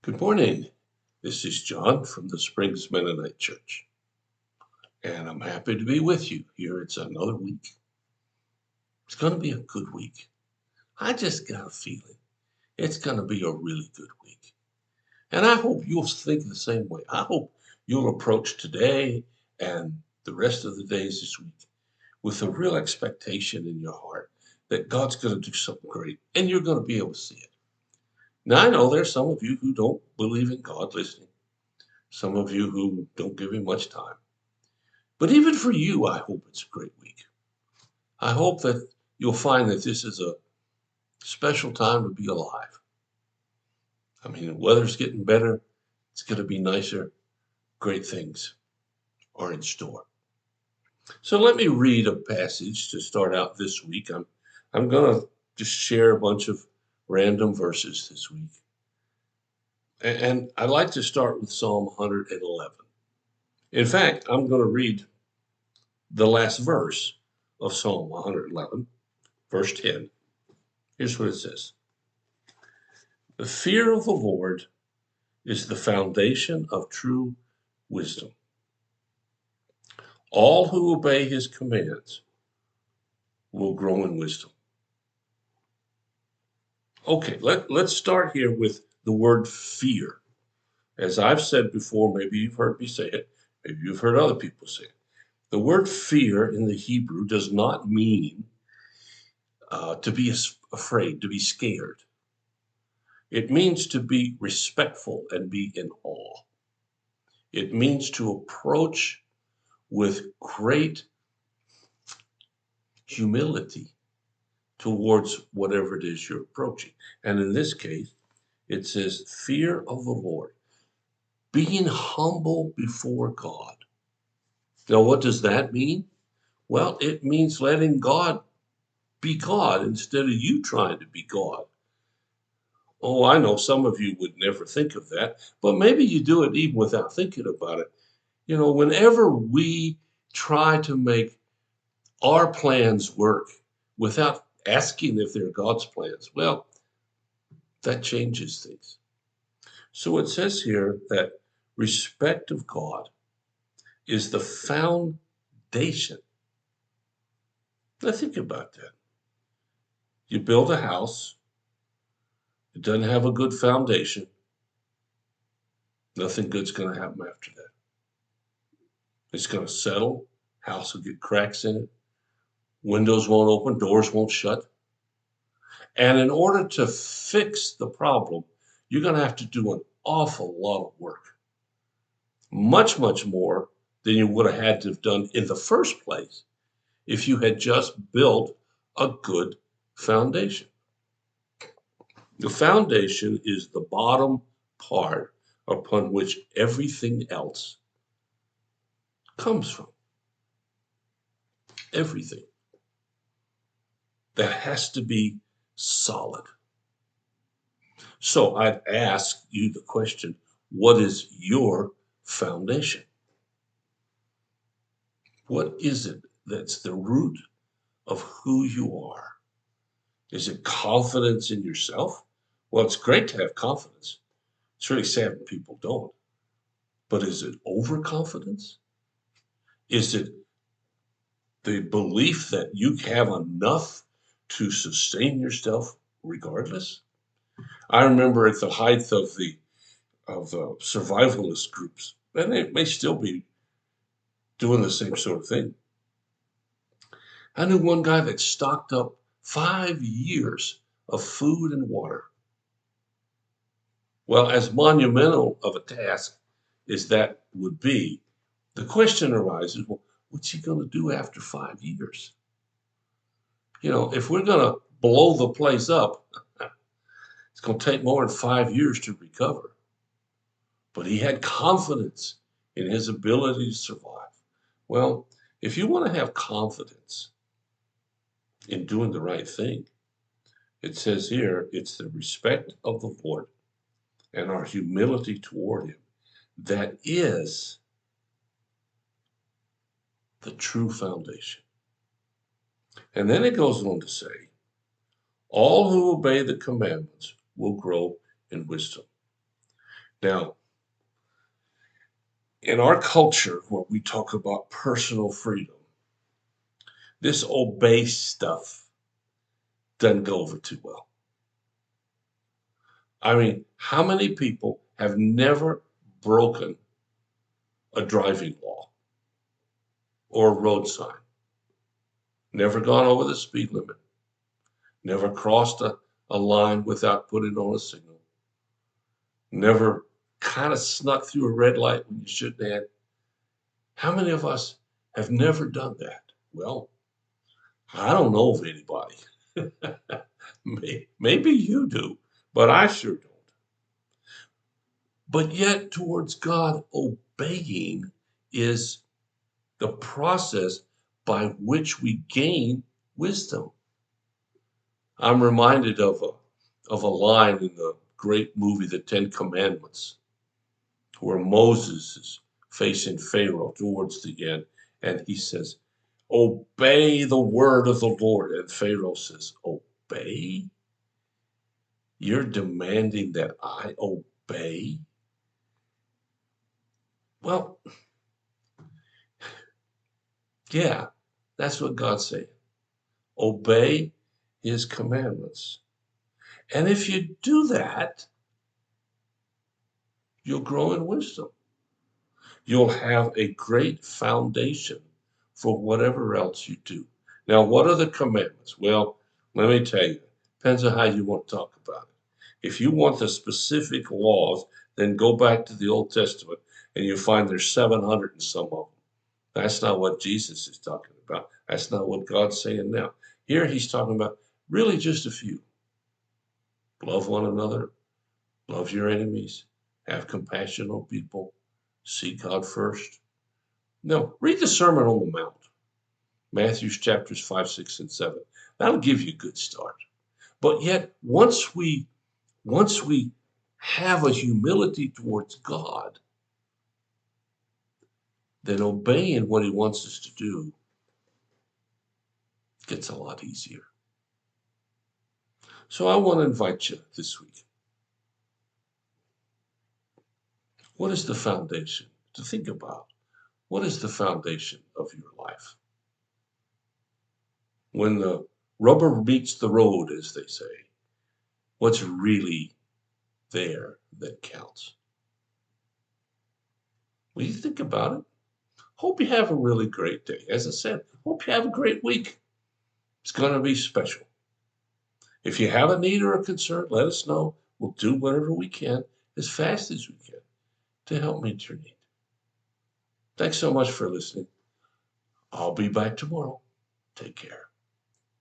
Good morning. This is John from the Springs Mennonite Church, and I'm happy to be with you here. It's another week. It's going to be a good week. I just got a feeling it's going to be a really good week. And I hope you'll think the same way. I hope you'll approach today and the rest of the days this week with a real expectation in your heart that God's going to do something great and you're going to be able to see it. Now, I know there's some of you who don't believe in God listening. Some of you who don't give him much time. But even for you, I hope it's a great week. I hope that you'll find that this is a special time to be alive. I mean, the weather's getting better. It's going to be nicer. Great things are in store. So let me read a passage to start out this week. I'm going to just share a bunch of random verses this week. And I'd like to start with Psalm 111. In fact, I'm going to read the last verse of Psalm 111, verse 10. Here's what it says. The fear of the Lord is the foundation of true wisdom. All who obey his commands will grow in wisdom. Okay, let's start here with the word fear. As I've said before, maybe you've heard me say it, maybe you've heard other people say it. The word fear in the Hebrew does not mean to be afraid, to be scared. It means to be respectful and be in awe. It means to approach with great humility towards whatever it is you're approaching. And in this case, it says fear of the Lord, being humble before God. Now, what does that mean? Well, it means letting God be God instead of you trying to be God. Oh, I know some of you would never think of that, but maybe you do it even without thinking about it. You know, whenever we try to make our plans work without asking if they're God's plans, well, that changes things. So it says here that respect of God is the foundation. Now think about that. You build a house, it doesn't have a good foundation, nothing good's going to happen after that. It's going to settle, house will get cracks in it, windows won't open, doors won't shut. And in order to fix the problem, you're going to have to do an awful lot of work. Much, much more than you would have had to have done in the first place if you had just built a good foundation. The foundation is the bottom part upon which everything else comes from. Everything. That has to be solid. So I'd ask you the question, what is your foundation? What is it that's the root of who you are? Is it confidence in yourself? Well, it's great to have confidence. It's really sad when people don't. But is it overconfidence? Is it the belief that you have enough to sustain yourself regardless? I remember at the height of the survivalist groups, and they may still be doing the same sort of thing. I knew one guy that stocked up 5 years of food and water. Well, as monumental of a task as that would be, the question arises, well, what's he going to do after 5 years? You know, if we're going to blow the place up, it's going to take more than 5 years to recover. But he had confidence in his ability to survive. Well, if you want to have confidence in doing the right thing, it says here, it's the respect of the Lord and our humility toward him that is the true foundation. And then it goes on to say, all who obey the commandments will grow in wisdom. Now, in our culture, where we talk about personal freedom, this obey stuff doesn't go over too well. I mean, how many people have never broken a driving law or a road sign, never gone over the speed limit, never crossed a line without putting on a signal, never kind of snuck through a red light when you shouldn't have? How many of us have never done that? Well, I don't know of anybody. Maybe you do, but I sure don't. But yet, towards God, obeying is the process by which we gain wisdom. I'm reminded of a line in the great movie, The Ten Commandments, where Moses is facing Pharaoh towards the end, and he says, "Obey the word of the Lord." And Pharaoh says, "Obey? You're demanding that I obey?" Well, yeah, that's what God's saying. Obey his commandments. And if you do that, you'll grow in wisdom. You'll have a great foundation for whatever else you do. Now, what are the commandments? Well, let me tell you, depends on how you want to talk about it. If you want the specific laws, then go back to the Old Testament and you find there's 700 and some of them. That's not what Jesus is talking about. That's not what God's saying now. Here he's talking about really just a few. Love one another, love your enemies, have compassion on people, seek God first. No, read the Sermon on the Mount, Matthew's chapters 5, 6, and 7. That'll give you a good start. But yet, once we have a humility towards God, then obeying what he wants us to do gets a lot easier. So I want to invite you this week. What is the foundation to think about? What is the foundation of your life? When the rubber meets the road, as they say, what's really there that counts? Will you think about it? Hope you have a really great day. As I said, hope you have a great week. It's going to be special. If you have a need or a concern, let us know. We'll do whatever we can as fast as we can to help meet your need. Thanks so much for listening. I'll be back tomorrow. Take care.